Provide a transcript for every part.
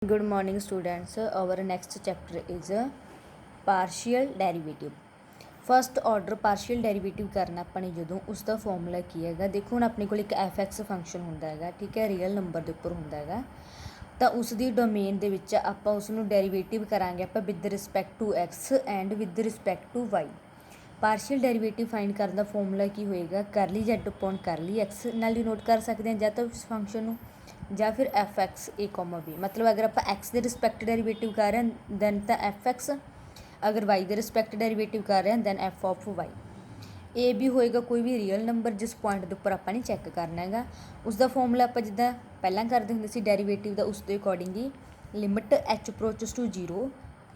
Good morning students. Our next chapter is partial derivative. First order partial derivative ਕਰਨਾ ਆਪਾਂ ਨੇ ਜਦੋਂ ਉਸ ਦਾ ਫਾਰਮੂਲਾ ਕੀ ਹੈਗਾ। ਦੇਖੋ ਹੁਣ ਆਪਣੇ ਕੋਲ ਇੱਕ fx ਫੰਕਸ਼ਨ ਹੁੰਦਾ ਹੈਗਾ, ਠੀਕ ਹੈ, ਰੀਅਲ ਨੰਬਰ ਦੇ ਉੱਪਰ ਹੁੰਦਾ ਹੈਗਾ। ਤਾਂ ਉਸ ਦੀ ਡੋਮੇਨ ਦੇ ਵਿੱਚ ਆਪਾਂ ਉਸ ਨੂੰ ਡੈਰੀਵੇਟਿਵ ਕਰਾਂਗੇ ਆਪਾਂ with respect to x and with respect to y। Partial derivative find ਕਰਨ ਦਾ ਫਾਰਮੂਲਾ ਕੀ ਹੋਏਗਾ, curly z upon curly x ਨਾਲ ਡਿਨੋਟ ਕਰ ਸਕਦੇ ਹਾਂ ਜਾਂ ਤਾਂ ਉਸ ਫੰਕਸ਼ਨ ਨੂੰ ਜਾਂ ਫਿਰ fx a, b। मतलब अगर आप x के रिस्पैक्ट डेरीवेटिव कर रहे हैं दैन तो fx, अगर y के रिस्पैक्ट डेरीवेटिव कर रहे हैं दैन f ऑफ y। ए भी होएगा कोई भी रियल नंबर जिस पॉइंट के उपर आपने चैक करना है। उसका फॉर्मूला आप जिदा पहला करते होंगे सी डेरीवेटिव का, उसके अकॉर्डिंग ही limit h approaches to 0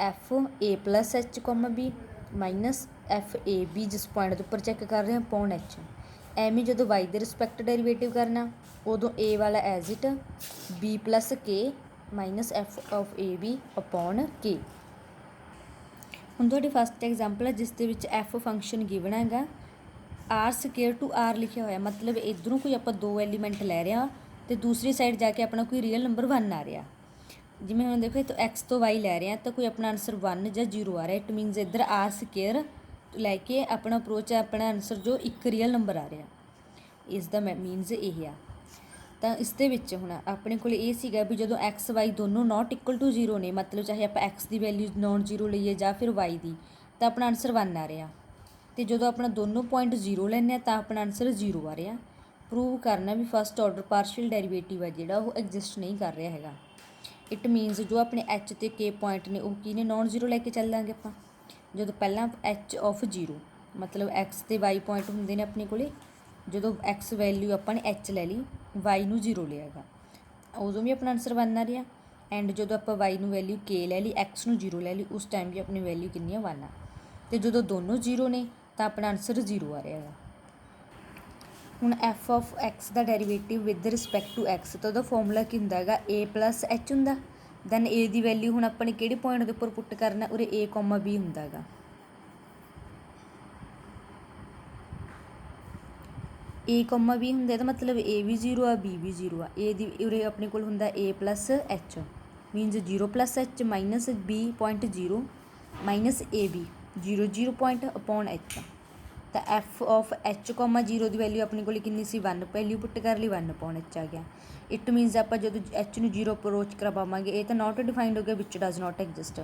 f a plus h, b minus f a b जिस पॉइंट के उपर चैक कर रहे हैं अपॉन h। ਐਵੇਂ ਜਦੋਂ y ਦੇ ਰਿਸਪੈਕਟ ਡੈਰੀਵੇਟਿਵ ਕਰਨਾ ਉਦੋਂ a ਵਾਲਾ as it b plus k minus f of a b upon k। ਹੁਣ ਤੁਹਾਡੀ ਫਸਟ ਐਗਜ਼ਾਮਪਲ ਹੈ ਜਿਸ ਦੇ ਵਿੱਚ f ਫੰਕਸ਼ਨ ਗਿਵਨ ਹੈਗਾ, r ਸਕੇਅਰ ਟੂ r ਲਿਖਿਆ ਹੋਇਆ, ਮਤਲਬ ਇੱਧਰੋਂ ਕੋਈ ਆਪਾਂ ਦੋ ਐਲੀਮੈਂਟ ਲੈ ਰਹੇ ਹਾਂ ਅਤੇ ਦੂਸਰੀ ਸਾਈਡ ਜਾ ਕੇ ਆਪਣਾ ਕੋਈ ਰੀਅਲ ਨੰਬਰ 1 ਆ ਰਿਹਾ। ਜਿਵੇਂ ਹੁਣ ਦੇਖੋ ਇੱਥੋਂ x ਤੋਂ y ਲੈ ਰਹੇ ਹਾਂ ਤਾਂ ਕੋਈ ਆਪਣਾ ਆਨਸਰ 1 ਜਾਂ 0 ਆ ਰਿਹਾ। ਇਟ ਮੀਨਸ ਇੱਧਰ r ਸਕੇਅਰ ਲੈ ਕੇ ਆਪਣਾ ਅਪਰੋਚ ਹੈ, ਆਪਣਾ ਆਨਸਰ ਜੋ ਇੱਕ ਰੀਅਲ ਨੰਬਰ ਆ ਰਿਹਾ, ਇਸ ਦਾ ਮੀਨਸ ਇਹ ਆ। ਤਾਂ ਇਸ ਦੇ ਵਿੱਚ ਹੁਣ ਆਪਣੇ ਕੋਲ ਇਹ ਸੀਗਾ ਵੀ ਜਦੋਂ ਐਕਸ ਵਾਈ ਦੋਨੋਂ ਨੋਟ ਇਕੁਅਲ ਟੂ 0 ਨੇ, ਮਤਲਬ ਚਾਹੇ ਆਪਾਂ ਐਕਸ ਦੀ ਵੈਲਿਊ ਨੋਨ 0 ਲਈਏ ਜਾਂ ਫਿਰ ਵਾਈ ਦੀ, ਤਾਂ ਆਪਣਾ ਆਨਸਰ 1 ਆ ਰਿਹਾ। ਅਤੇ ਜਦੋਂ ਆਪਣਾ ਦੋਨੋਂ ਪੁਆਇੰਟ 0 ਲੈਂਦੇ ਹਾਂ ਤਾਂ ਆਪਣਾ ਆਨਸਰ 0 ਆ ਰਿਹਾ। ਪ੍ਰੂਵ ਕਰਨਾ ਵੀ ਫਸਟ ਆਰਡਰ ਪਾਰਸ਼ੀਅਲ ਡੈਰੀਵੇਟਿਵ ਹੈ ਜਿਹੜਾ ਉਹ ਐਗਜ਼ਿਸਟ ਨਹੀਂ ਕਰ ਰਿਹਾ ਹੈਗਾ। ਇਟ ਮੀਨਸ ਜੋ ਆਪਣੇ ਐਚ ਅਤੇ ਕੇ ਪੁਆਇੰਟ ਨੇ ਉਹ ਕੀ ਨੇ, ਨੋਨ 0 ਲੈ ਕੇ ਚੱਲਾਂਗੇ ਆਪਾਂ। ਜਦੋਂ ਪਹਿਲਾਂ ਐਚ ਆਫ 0 ਮਤਲਬ ਐਕਸ ਅਤੇ ਵਾਈ ਪੁਆਇੰਟ ਹੁੰਦੇ ਨੇ ਆਪਣੇ ਕੋਲ, ਜਦੋਂ ਐਕਸ ਵੈਲਿਊ ਆਪਾਂ ਨੇ ਐਚ ਲੈ ਲਈ, ਵਾਈ ਨੂੰ 0 ਲਿਆ ਗਾ, ਉਦੋਂ ਵੀ ਆਪਣਾ ਆਨਸਰ 1 ਆ ਰਿਹਾ। ਐਂਡ ਜਦੋਂ ਆਪਾਂ ਵਾਈ ਨੂੰ ਵੈਲਿਊ ਕੇ ਲੈ ਲਈ, ਐਕਸ ਨੂੰ 0 ਲੈ ਲਈ, ਉਸ ਟਾਈਮ ਵੀ ਆਪਣੀ ਵੈਲਿਊ ਕਿੰਨੀ ਆ, 1 ਆ। ਅਤੇ ਜਦੋਂ ਦੋਨੋਂ 0 ਨੇ ਤਾਂ ਆਪਣਾ ਆਨਸਰ 0 ਆ ਰਿਹਾ ਹੈਗਾ। ਹੁਣ ਐਫ ਆਫ ਐਕਸ ਦਾ derivative with respect to X, ਤਾਂ ਉਹਦਾ ਫਾਰਮੂਲਾ ਕੀ ਹੁੰਦਾ ਹੈਗਾ, ਏ ਪਲੱਸ ਐਚ ਹੁੰਦਾ। ਦੈਨ ਏ ਦੀ ਵੈਲਿਊ ਹੁਣ ਆਪਾਂ ਨੇ ਕਿਹੜੇ ਪੁਆਇੰਟ ਦੇ ਉੱਪਰ ਪੁੱਟ ਕਰਨਾ, ਉਰੇ ਏ ਕੋਮਾ ਬੀ ਹੁੰਦਾ ਹੈਗਾ। ਏ ਕੋਮਾ ਬੀ ਹੁੰਦਾ ਇਹਦਾ ਮਤਲਬ ਏ ਵੀ 0 ਆ, ਬੀ ਵੀ 0 ਆ। ਏ ਦੀ ਉਰੇ ਆਪਣੇ ਕੋਲ ਹੁੰਦਾ ਏ plus H means 0 plus H minus B point 0 minus A B 0 point upon H. ਤਾਂ F of H comma 0 the value ਆਪਣੇ ਕੋਲ ਕਿੰਨੀ ਸੀ, 1 ਵੈਲਿਊ ਪੁੱਟ ਕਰ ਲਈ, 1 ਅਪੋਨ ਐਚ ਆ ਗਿਆ। ਇਟ ਮੀਨਸ ਆਪਾਂ ਜਦੋਂ ਐਚ ਨੂੰ 0 ਅਪਰੋਚ ਕਰਵਾਵਾਂਗੇ ਇਹ ਤਾਂ ਨੋਟ ਡਿਫਾਈਨਡ ਹੋ ਗਿਆ, ਵਿਚ ਡਜ਼ ਨੋਟ ਐਗਜ਼ਿਸਟ।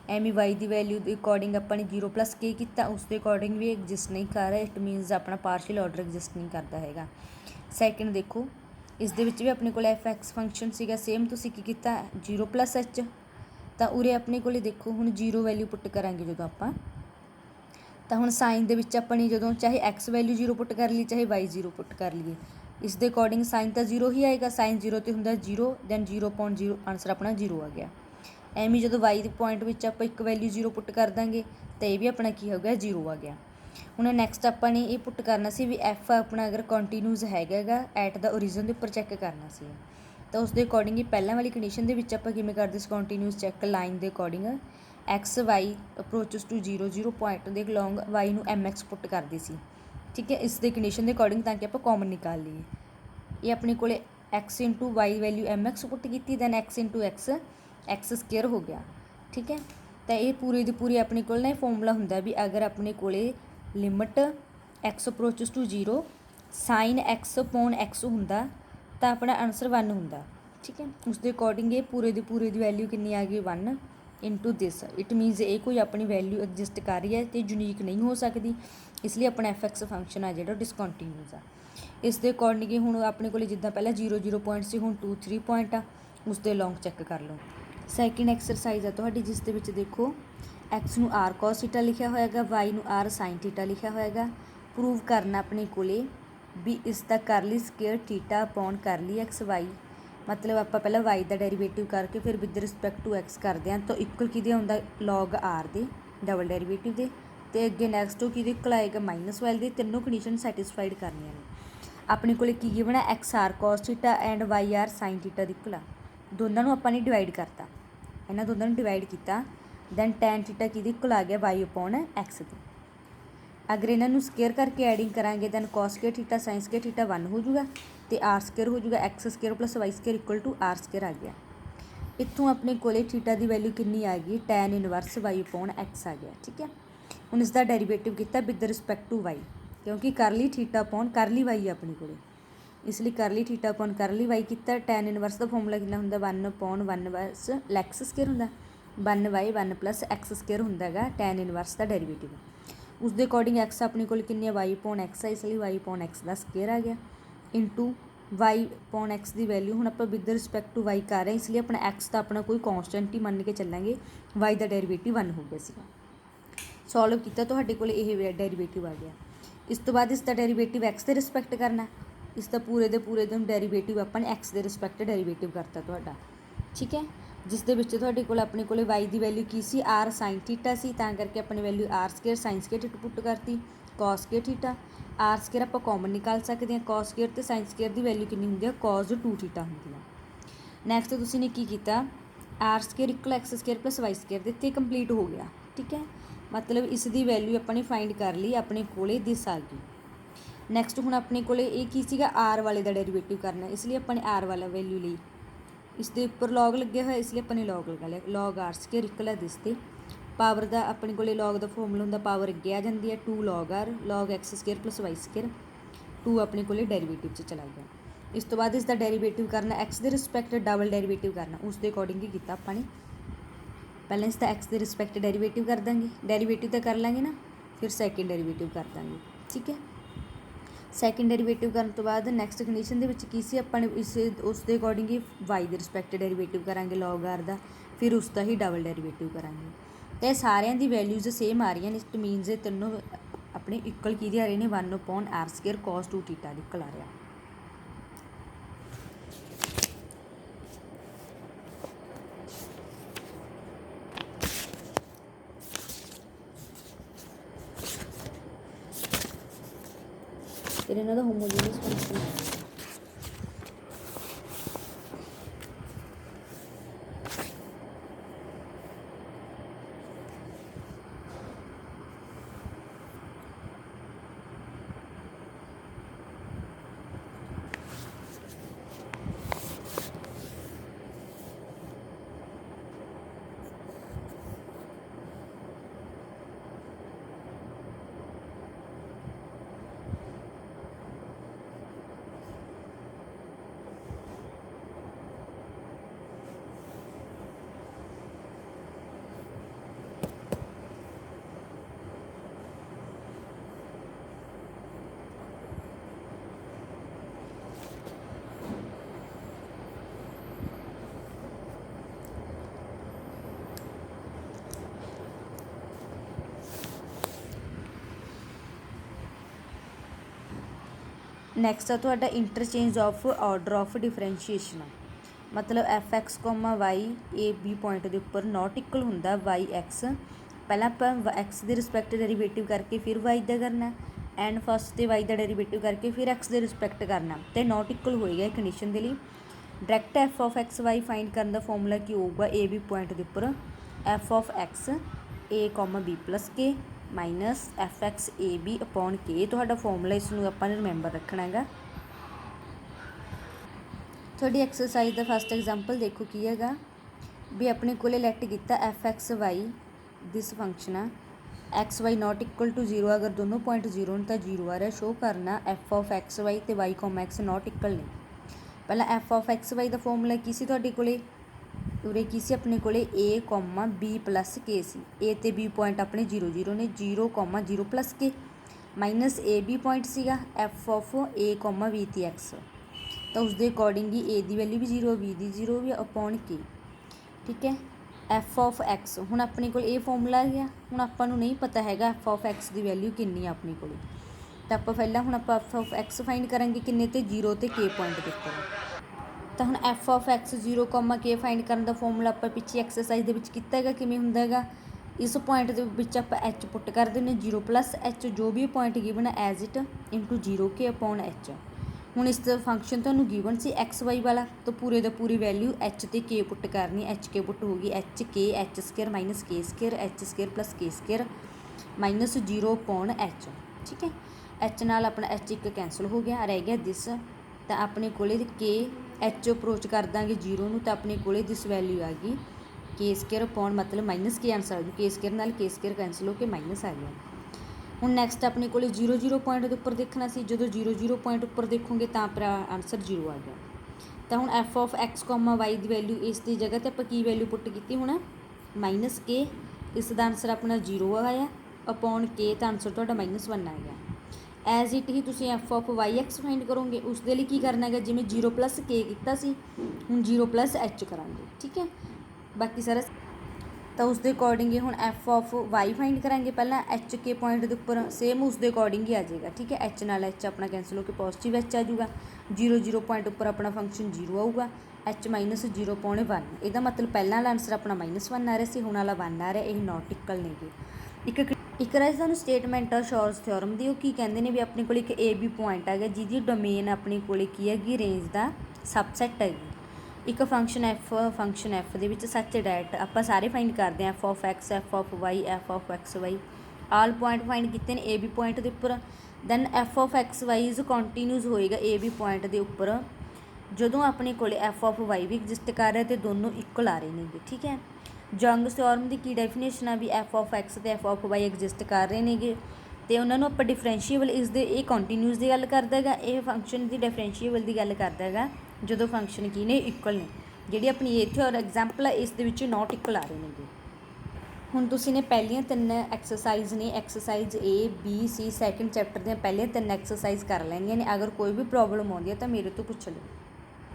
ਐਵੇਂ ਵਾਈ ਦੀ ਵੈਲਿਊ ਦੇ ਅਕੋਰਡਿੰਗ ਆਪਾਂ ਨੇ 0 ਪਲੱਸ ਕੇ ਕੀਤਾ, ਉਸ ਦੇ ਅਕੋਰਡਿੰਗ ਵੀ ਐਗਜ਼ਿਸਟ ਨਹੀਂ ਕਰ ਰਿਹਾ। ਇਟ ਮੀਨਸ ਆਪਣਾ ਪਾਰਸ਼ੀਅਲ ਆਰਡਰ ਐਗਜ਼ਿਸਟ ਨਹੀਂ ਕਰਦਾ ਹੈਗਾ। ਸੈਕਿੰਡ ਦੇਖੋ, ਇਸ ਦੇ ਵਿੱਚ ਵੀ ਆਪਣੇ ਕੋਲ ਐਫ ਐਕਸ ਫੰਕਸ਼ਨ ਸੀਗਾ, ਸੇਮ ਤੁਸੀਂ ਕੀ ਕੀਤਾ 0 ਪਲੱਸ ਐਚ, ਤਾਂ ਉਰੇ ਆਪਣੇ ਕੋਲ ਦੇਖੋ ਹੁਣ 0 ਵੈਲਿਊ ਪੁੱਟ ਕਰਾਂਗੇ ਜਦੋਂ ਆਪਾਂ, ਤਾਂ ਹੁਣ ਸਾਈਨ ਦੇ ਵਿੱਚ ਆਪਣੀ ਜਦੋਂ ਚਾਹੇ ਐਕਸ ਵੈਲਿਊ 0 ਪੁੱਟ ਕਰ ਲਈ ਚਾਹੇ ਵਾਈ 0 ਪੁੱਟ ਕਰ ਲਈਏ, ਇਸ ਦੇ ਅਕੋਰਡਿੰਗ ਸਾਈਨ ਤਾਂ 0 ਹੀ ਆਏਗਾ। ਸਾਈਨ 0 ਤੇ ਹੁੰਦਾ 0, ਦੈਨ 0.0 ਆਨਸਰ ਆਪਣਾ 0 ਆ ਗਿਆ। ਐਵੇਂ ਜਦੋਂ ਵਾਈ ਦੇ ਪੁਆਇੰਟ ਵਿੱਚ ਆਪਾਂ ਇੱਕ ਵੈਲਿਊ 0 ਪੁੱਟ ਕਰ ਦਾਂਗੇ ਤਾਂ ਇਹ ਵੀ ਆਪਣਾ ਕੀ ਹੋ ਗਿਆ, 0 ਆ ਗਿਆ। ਹੁਣ ਨੈਕਸਟ ਆਪਾਂ ਨੇ ਇਹ ਪੁੱਟ ਕਰਨਾ ਸੀ ਵੀ ਐਫ ਆਪਣਾ ਅਗਰ ਕੰਟੀਨਿਊਸ ਹੈਗਾ ਐਟ ਦਾ ਓਰੀਜਨ ਦੇ ਉੱਪਰ ਚੈੱਕ ਕਰਨਾ ਸੀ, ਤਾਂ ਉਸ ਦੇ ਅਕੋਰਡਿੰਗ ਹੀ ਪਹਿਲਾਂ ਵਾਲੀ ਕੰਡੀਸ਼ਨ ਦੇ ਵਿੱਚ ਆਪਾਂ ਕਿਵੇਂ ਕਰਦੇ ਸੀ ਕੰਟੀਨਿਊਸ ਚੈੱਕ, ਲਾਈਨ ਦੇ according x y approaches to 0 point ਦੇ ਅਲੋਂਗ ਵਾਈ ਨੂੰ ਐਮ ਐਕਸ ਪੁੱਟ ਕਰਦੇ ਸੀ, ਠੀਕ ਹੈ, ਇਸ ਦੇ ਕੰਡੀਸ਼ਨ ਦੇ ਅਕੋਰਡਿੰਗ ਤਾਂ ਕਿ ਆਪਾਂ ਕਾਮਨ ਨਿਕਾਲ ਲਈਏ। ਇਹ ਆਪਣੇ ਕੋਲ x into y value m x put ਕੀਤੀ, then x into x square ਹੋ ਗਿਆ, ਠੀਕ ਹੈ। ਤਾਂ ਇਹ ਪੂਰੀ ਦੀ ਪੂਰੀ ਆਪਣੇ ਕੋਲ ਨਾ ਇਹ ਫਾਰਮੂਲਾ ਹੁੰਦਾ ਵੀ ਅਗਰ ਆਪਣੇ ਕੋਲ limit x approaches to 0 sine x upon x ਹੁੰਦਾ ਤਾਂ ਆਪਣਾ ਆਨਸਰ 1 ਹੁੰਦਾ, ਠੀਕ ਹੈ। ਉਸ ਦੇ ਅਕੋਰਡਿੰਗ ਇਹ ਪੂਰੇ ਦੀ ਵੈਲਿਊ ਕਿੰਨੀ ਆ ਗਈ, 1 ਇੰਟੂ ਦਿਸ। ਇਟ ਮੀਨਸ ਇਹ ਕੋਈ ਆਪਣੀ ਵੈਲਿਊ ਐਗਜ਼ਿਸਟ ਕਰ ਰਹੀ ਹੈ ਅਤੇ ਯੂਨੀਕ ਨਹੀਂ ਹੋ ਸਕਦੀ, ਇਸ ਲਈ ਆਪਣਾ ਐਫ ਐਕਸ ਫੰਕਸ਼ਨ ਆ ਜਿਹੜਾ ਡਿਸਕੰਟੀਨਿਊਸ ਆ। ਇਸ ਦੇ ਅਕੋਰਡਿੰਗ ਹੀ ਹੁਣ ਆਪਣੇ ਕੋਲ ਜਿੱਦਾਂ ਪਹਿਲਾਂ 0 ਪੁਆਇੰਟ ਸੀ ਹੁਣ 2 3 ਪੁਆਇੰਟ ਆ, ਉਸ ਦੇ ਲੌਂਗ ਚੈੱਕ ਕਰ ਲਓ। ਸੈਕਿੰਡ ਐਕਸਰਸਾਈਜ਼ ਆ ਤੁਹਾਡੀ ਜਿਸ ਦੇ ਵਿੱਚ ਦੇਖੋ ਐਕਸ ਨੂੰ ਆਰ ਕੋਸ ਥੀਟਾ ਲਿਖਿਆ ਹੋਏਗਾ, ਵਾਈ ਨੂੰ ਆਰ ਸਾਈਨ ਥੀਟਾ ਲਿਖਿਆ ਹੋਏਗਾ। ਪ੍ਰੂਵ ਕਰਨਾ ਆਪਣੇ ਕੋਲੇ ਵੀ ਇਸ ਦਾ ਕਰਲੀ ਸਕੇਅਰ ਥੀਟਾ ਅਪੋਨ ਕਰਲੀ ਐਕਸ ਵਾਈ, ਮਤਲਬ ਆਪਾਂ ਪਹਿਲਾਂ ਵਾਈ ਦਾ ਡੈਰੀਵੇਟਿਵ ਕਰਕੇ ਫਿਰ ਵਿਦ ਰਿਸਪੈਕਟ ਟੂ ਐਕਸ ਕਰਦੇ ਹਾਂ ਤਾਂ ਇਕੁਅਲ ਕਿਹਦੇ ਹੁੰਦਾ, ਲੌਗ ਆਰ ਦੇ ਡਬਲ ਡੈਰੀਵੇਟਿਵ ਦੇ, ਅਤੇ ਅੱਗੇ ਨੈਕਸਟ ਉਹ ਕਿਹਦੇ ਇਕੁਅਲ ਆਏਗਾ, ਮਾਈਨਸ ਵਾਈ ਦੇ। ਤਿੰਨੋਂ ਕੰਡੀਸ਼ਨ ਸੈਟਿਸਫਾਈਡ ਕਰਨੀਆਂ ਨੇ। ਆਪਣੇ ਕੋਲੇ ਕੀ ਗਿਵਨ ਹੈ, x r cos theta and y r sine theta ਦੀ ਇਕੁਅਲ ਆ, ਦੋਨਾਂ ਨੂੰ ਆਪਾਂ ਨੇ ਡਿਵਾਈਡ ਕਰਤਾ, ਇਹਨਾਂ ਦੋਨਾਂ ਨੂੰ ਡਿਵਾਈਡ ਕੀਤਾ, ਦੈਨ ਟੈਨ ਥੀਟਾ ਕਿਹਦੀ ਇਕੁਅਲ ਆ ਗਿਆ, ਵਾਈ ਅਪੋਨ ਐਕਸ ਦੀ। ਅਗਰ ਇਹਨਾਂ ਨੂੰ ਸਕੇਅਰ ਕਰਕੇ ਐਡਿੰਗ ਕਰਾਂਗੇ then cos square theta sine square theta 1 ਹੋ ਜੂਗਾ, ਅਤੇ ਆਰ ਸਕੇਅਰ ਹੋ ਜੂਗਾ, x square plus y square equal to r square ਆ ਗਿਆ। इत्थों अपने कोले थीटा की वैल्यू कितनी आ गई tan inverse y upon x आ गया। ठीक है, हुण इसका डेरीवेटिव किया विद रिस्पैक्ट टू y, क्योंकि करली थीटा अपॉन करली y है अपने कोले, इसलिए करली थीटा अपॉन करली y किया। tan इनवर्स का फॉर्मूला कितना होंदा 1 अपॉन 1 बस x स्केयर होंदा 1/1 प्लस x स्केयर होंदा है tan इनवर्स का डेरीवेटिव। उसके अकॉर्डिंग x अपने को कितनी y अपॉन x है, इसलिए y अपॉन x का स्केयर आ गया इंटू y अपॉन x की वैल्यू हुण आपां विद रिस्पैक्ट टू y कर रहे हैं, इसलिए अपना x तो अपना कोई कॉन्सटेंट ही मान के चलेंगे, y का डेरीवेटिव 1 हो गया सीगा। सॉल्व किया तुहाडे कोल ये डेरीवेटिव आ गया। इस तो बाद इसका डेरीवेटिव x के रिस्पैक्ट करना, इसका पूरे के पूरे डेरीवेटिव अपन x के रिस्पैक्ट डेरीवेटिव करता तुहाडा। ठीक है, जिस दे विच तुहाडे कोल अपने कोल y की वैल्यू की सी r sin थीटा सी, तां करके अपनी value r square sin square theta put करती cos square theta. r square आप कॉमन निकाल सकते हैं, cos स्केयर तो sin स्केयर की वैल्यू कितनी होंगी cos 2 थीटा होंगी है। नैक्सट तुसीं ने की किया r square equal x square plus y square, इत्थे कंप्लीट हो गया। ठीक है, मतलब इसकी वैल्यू अपनी फाइंड कर ली, अपने कोले दिस आ गई। नैक्सट हुण अपने कोले ये की सीगा r वाले का डेरीवेटिव करना, इसलिए अपने r वाला वैल्यू ली, इसके उपर लॉग लगे हुआ इसलिए अपने लॉग लगा लिया, लॉग r स्केयर इक्वल है दिस ते पावर का अपने को लॉग का फॉर्मूला होंदा पावर अगे आ जाती है 2 log r log x square plus y square 2 अपने को डेरीवेटिव से चला गया। इस तो बाद इसका डेरीवेटिव करना x के रिस्पैक्ट डबल डेरीवेटिव करना, उसके अकॉर्डिंग ही किया अपने पहले इसका x के रिस्पैक्ट डेरीवेटिव कर देंगे, डेरीवेटिव तो कर लेंगे ना, फिर सैकेंड डेरीवेटिव कर देंगे। ठीक है, सैकेंड डेरीवेटिव करने तो बाद नैक्सट कंडीशन के सी अपन इस उसके अकॉर्डिंग ही y के रिस्पैक्ट डेरीवेटिव करांगे लॉग r का, फिर उसका ही डबल डेरीवेटिव करांगे। तो सारिया की वैल्यूज़ सेम आ रही, इट मीनस ये तीनों अपने इक्वल की आ रहे हैं 1 upon r square cos 2 theta equal आ रहा। फिर इन्हों का होमोजीनियस फंक्शन आ गया। नैक्सट है तुहाडा interchange of order of differentiation, मतलब f x comma y a B point के उपर नॉट इक्वल होंदा वाई एक्स, पहले आप एक्स के रिस्पैक्ट डेरीवेटिव करके फिर वाई का करना, एंड फस्ट से वाई का डेरीवेटिव करके फिर एक्स के रिस्पैक्ट करना, तो नॉट इक्वल होएगा कंडीशन के लिए। Direct F of X Y find करने का फॉर्मूला की होगा ए बी पॉइंट के उपर f of x a comma b plus के minus f x a b upon k, तुहाडा फॉर्मूला इसनूं आपां ने रिमेंबर रखना है। थोड़ी एक्सरसाइज का फस्ट एग्जाम्पल देखो की है भी अपने को लैट किया F X Y this function X Y not equal to 0, अगर दोनों पॉइंट 0 तो 0 आ रहा, शो करना एफ ऑफ एक्स वाई तो Y comma X not equal नहीं। पहला एफ ऑफ एक्स वाई का फॉर्मूला की सी तुहाडे कोले उरे की सी अपने को ए कॉमा बी प्लस के सी, ए तो बी पॉइंट अपने 0 0 ने 0 कॉमा 0 प्लस के माइनस ए बी पॉइंट सीगा F of A comma B ती एक्स, तो उसके अकॉर्डिंग ही ए की वैल्यू भी 0 बी की 0 भी अपॉन के। ठीक है, एफ ऑफ एक्स हुण अपने को ये फॉर्मूला आ गया, हुण आपां नूं नहीं पता हैगा एफ ऑफ एक्स की वैल्यू कितनी है अपने को, तो आप पहला हुण आपां एफ ऑफ एक्स फाइंड करांगे किन्ने ते 0 ते के पॉइंट के उपर, तो हुण एफ ऑफ एक्स 0 कॉमा के फाइंड करने का फॉर्मूला आप पिछली एक्सरसाइज के विच कीता हैगा, किवें हुंदा हैगा इस पॉइंट के विच आप एच पुट कर देने 0 प्लस एच जो भी point given as it into 0 के अपॉन एच। हुण इस फंक्शन तुहानूं गिवन सी एक्स वाई वाला, तो पूरे दा पूरी वैल्यू एच ते के पुट करनी, एच के पुट होगी एच स्केयर माइनस के स्केयर एच स्केयर प्लस के स्केयर माइनस 0 अपॉन एच। ठीक है, एच नाल अपना एच एक कैंसल हो गया, रह गया दिस, तो अपने को के ਐਚ ਅਪਰੋਚ ਕਰ ਦਾਂਗੇ 0 ਨੂੰ ਤਾਂ ਆਪਣੇ ਕੋਲੇ ਦਿਸ ਵੈਲਿਊ ਆ ਗਈ ਕੇ ਸਕੇਅਰ ਅਪੋਨ ਮਤਲਬ ਮਾਈਨਸ ਕੇ ਆਂਸਰ ਆ ਜੂ, ਕੇ ਸਕੇਅਰ ਨਾਲ ਕੇ ਸਕੇਅਰ ਕੈਂਸਲ ਹੋ ਕੇ ਮਾਈਨਸ ਆ ਗਿਆ। ਹੁਣ ਨੈਕਸਟ ਆਪਣੇ ਕੋਲੇ 0 ਪੁਆਇੰਟ ਦੇ ਉੱਪਰ ਦੇਖਣਾ ਸੀ, ਜਦੋਂ 0 ਪੁਆਇੰਟ ਉੱਪਰ ਦੇਖੋਗੇ ਤਾਂ ਆਪਣਾ ਆਂਸਰ 0 ਆ ਗਿਆ। ਤਾਂ ਹੁਣ F of X comma Y ਦੀ ਵੈਲਿਊ ਇਸ ਦੀ ਜਗ੍ਹਾ 'ਤੇ ਆਪਾਂ ਕੀ ਵੈਲਿਊ ਪੁੱਟ ਕੀਤੀ ਹੁਣ ਮਾਈਨਸ ਕੇ, ਇਸ ਦਾ ਆਂਸਰ ਆਪਣਾ 0 ਆਇਆ ਅਪੋਨ ਕੇ, ਤਾਂ ਆਂਸਰ ਤੁਹਾਡਾ -1 ਆ ਗਿਆ। ਐਜ਼ ਇਟ ਹੀ ਤੁਸੀਂ F of Y X find ਕਰੋਗੇ, ਉਸ ਦੇ ਲਈ ਕੀ ਕਰਨਾ ਹੈਗਾ, ਜਿਵੇਂ 0 + ਕੇ ਕੀਤਾ ਸੀ ਹੁਣ 0 + ਐਚ ਕਰਾਂਗੇ, ਠੀਕ ਹੈ। ਬਾਕੀ ਸਾਰਾ ਤਾਂ ਉਸ ਦੇ ਅਕੋਰਡਿੰਗ ਹੀ ਹੁਣ ਐਫ ਆਫ ਵਾਈ ਫਾਈਂਡ ਕਰਾਂਗੇ, ਪਹਿਲਾਂ ਐਚ ਕੇ ਪੁਆਇੰਟ ਦੇ ਉੱਪਰ ਸੇਮ ਉਸ ਦੇ ਅਕੋਰਡਿੰਗ ਹੀ ਆ ਜਾਏਗਾ, ਠੀਕ ਹੈ। ਐਚ ਨਾਲ ਐਚ ਆਪਣਾ ਕੈਂਸਲ ਹੋ ਕੇ ਪੋਜ਼ੀਟਿਵ ਐਚ ਆ ਜਾਊਗਾ, 0 ਪੁਆਇੰਟ ਉੱਪਰ ਆਪਣਾ ਫੰਕਸ਼ਨ 0 ਆਊਗਾ, ਐਚ -0.1, ਇਹਦਾ ਮਤਲਬ ਪਹਿਲਾਂ ਵਾਲਾ ਆਂਸਰ ਆਪਣਾ -1 ਆ ਰਿਹਾ ਸੀ, ਹੁਣ ਵਾਲਾ 1 ਆ ਰਿਹਾ, ਇਹ ਨੋਟ ਇਕੁਅਲ ਨੇਗੇ। ਇੱਕ ਰਾਜ ਤੁਹਾਨੂੰ ਸਟੇਟਮੈਂਟ ਆ ਸ਼ੋਰਸ ਥਿਓਰਮ ਦੀ, ਉਹ ਕੀ ਕਹਿੰਦੇ ਨੇ ਵੀ ਆਪਣੇ ਕੋਲ ਇੱਕ ਏ ਬੀ ਪੁਆਇੰਟ ਹੈਗਾ ਜਿਹਦੀ ਡੋਮੇਨ ਆਪਣੇ ਕੋਲ ਕੀ ਹੈਗੀ, ਰੇਂਜ ਦਾ ਸਬਸੈਟ ਹੈਗੀ। ਇੱਕ ਫੰਕਸ਼ਨ ਐਫ ਦੇ ਵਿੱਚ ਸੱਚ ਡੈਟ ਆਪਾਂ ਸਾਰੇ ਫਾਈਂਡ ਕਰਦੇ ਹਾਂ, F of X, F of Y, F of X Y, all point find ਕੀਤੇ ਨੇ ਏ ਬੀ ਪੁਆਇੰਟ ਦੇ ਉੱਪਰ। Then F of X Y is continuous ਹੋਏਗਾ ਏ ਬੀ ਪੁਆਇੰਟ ਦੇ ਉੱਪਰ ਜਦੋਂ ਆਪਣੇ ਕੋਲ ਐਫ ਆਫ ਵਾਈ ਵੀ ਐਗਜ਼ਿਸਟ ਕਰ ਰਿਹਾ ਅਤੇ ਦੋਨੋਂ ਇਕੁਅਲ ਆ ਰਹੇ ਨੇਗੇ, ਠੀਕ ਹੈ। ਯੰਗਸ ਥਿਓਰਮ ਦੀ ਕੀ ਡੈਫੀਨੇਸ਼ਨ ਆ ਵੀ ਐਫ ਆਫ ਐਕਸ ਅਤੇ ਐਫ ਆਫ ਵਾਈ ਐਗਜ਼ਿਸਟ ਕਰ ਰਹੇ ਨੇਗੇ ਅਤੇ ਉਹਨਾਂ ਨੂੰ ਆਪਾਂ ਡਿਫਰੈਂਸ਼ੀਏਬਲ ਇਸ ਦੇ, ਇਹ ਕੰਟੀਨਿਊਸ ਦੀ ਗੱਲ ਕਰਦਾ ਹੈਗਾ, ਇਹ ਫੰਕਸ਼ਨ ਦੀ ਡਿਫਰੈਂਸ਼ੀਏਬਲ ਦੀ ਗੱਲ ਕਰਦਾ ਹੈਗਾ ਜਦੋਂ ਫੰਕਸ਼ਨ ਕੀ ਨੇ ਇਕੁਅਲ ਨੇ। ਜਿਹੜੀ ਆਪਣੀ ਇਹ ਥਿਓਰ ਐਗਜ਼ਾਮਪਲ ਆ ਇਸ ਦੇ ਵਿੱਚ ਨੋਟ ਇਕੁਅਲ ਆ ਰਹੇ ਨੇਗੇ। ਹੁਣ ਤੁਸੀਂ ਨੇ ਪਹਿਲੀਆਂ 3 ਐਕਸਰਸਾਈਜ਼ ਨੇ, exercise A B C second chapter ਦੀਆਂ ਪਹਿਲੀਆਂ 3 ਐਕਸਰਸਾਈਜ਼ ਕਰ ਲੈਣੀਆਂ ਨੇ। ਅਗਰ ਕੋਈ ਵੀ ਪ੍ਰੋਬਲਮ ਆਉਂਦੀ ਹੈ ਤਾਂ ਮੇਰੇ ਤੋਂ ਪੁੱਛ ਲਓ।